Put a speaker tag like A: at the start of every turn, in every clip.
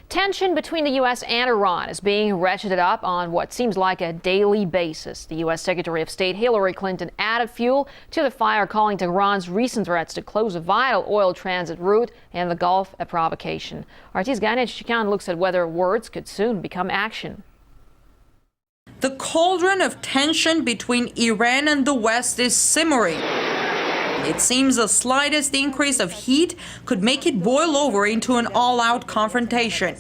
A: Tension between the U.S. and Iran is being ratcheted up on what seems like a daily basis. The U.S. Secretary of State Hilary Clinton added fuel to the fire, calling Tehran's recent threats to close a vital oil transit route in the Gulf a provocation. RT's Gayane Chichyakyan looks at whether words could soon become action.
B: The cauldron of tension between Iran and the West is simmering. It seems the slightest increase of heat could make it boil over into an all-out confrontation.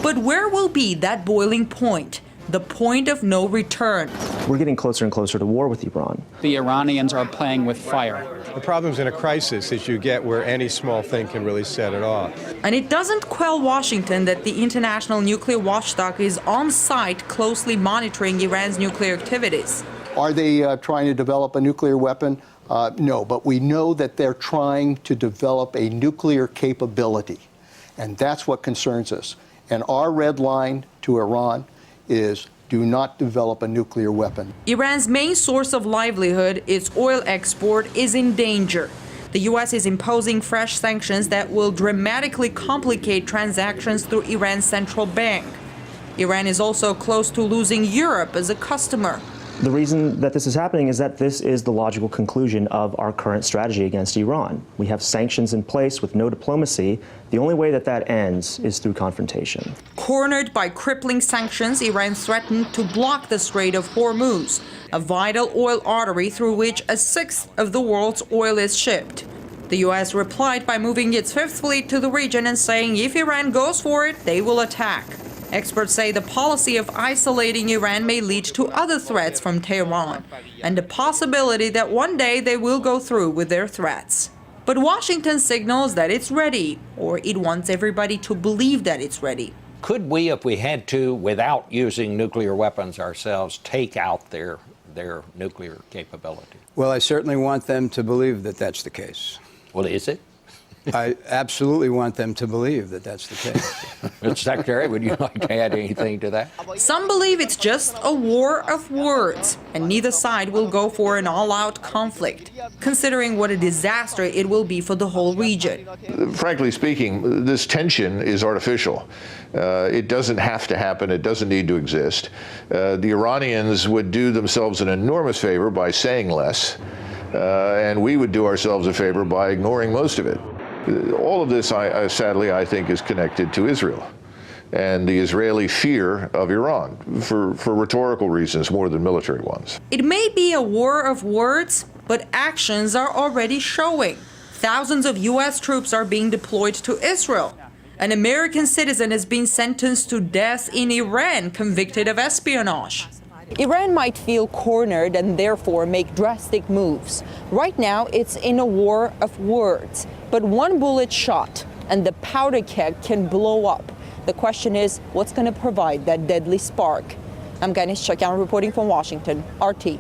B: But where will be that boiling point? The point of no return.
C: We're getting closer and closer to war with Iran.
D: The Iranians are playing with fire.
E: The problems in a crisis is you get where any small thing can really set it off.
B: And it doesn't quell Washington that the International Nuclear Watchdog is on site closely monitoring Iran's nuclear activities.
F: Are they trying to develop a nuclear weapon? No, but we know that they're trying to develop a nuclear capability, and that's what concerns us. And our red line to Iran is do not develop a nuclear weapon.
B: Iran's main source of livelihood, its oil export, is in danger. The U.S. is imposing fresh sanctions that will dramatically complicate transactions through Iran's central bank. Iran is also close to losing Europe as a customer.
C: The reason that this is happening is that this is the logical conclusion of our current strategy against Iran. We have sanctions in place with no diplomacy. The only way that that ends is through confrontation.
B: Cornered by crippling sanctions, Iran threatened to block the Strait of Hormuz, a vital oil artery through which a sixth of the world's oil is shipped. The U.S. replied by moving its fifth fleet to the region and saying if Iran goes for it, they will attack. Experts say the policy of isolating Iran may lead to other threats from Tehran, and the possibility that one day they will go through with their threats. But Washington signals that it's ready, or it wants everybody to believe that it's ready.
G: Could we, if we had to, without using nuclear weapons ourselves, take out their nuclear capability?
H: Well, I certainly want them to believe that that's the case.
G: Well, is it?
H: I absolutely want them to believe that that's the case.
G: Mr. Secretary, would you like to add anything to that?
B: Some believe it's just a war of words, and neither side will go for an all-out conflict, considering what a disaster it will be for the whole region.
I: Frankly speaking, this tension is artificial. It doesn't have to happen. It doesn't need to exist. The Iranians would do themselves an enormous favor by saying less, and we would do ourselves a favor by ignoring most of it. All of this, sadly, I think, is connected to Israel and the Israeli fear of Iran for rhetorical reasons more than military ones.
B: It may be a war of words, but actions are already showing. Thousands of U.S. troops are being deployed to Israel. An American citizen has been sentenced to death in Iran, convicted of espionage.
J: Iran might feel cornered and therefore make drastic moves. Right now, it's in a war of words. But one bullet shot and the powder keg can blow up. The question is, what's going to provide that deadly spark? I'm Gayane Chichyakyan reporting from Washington, RT.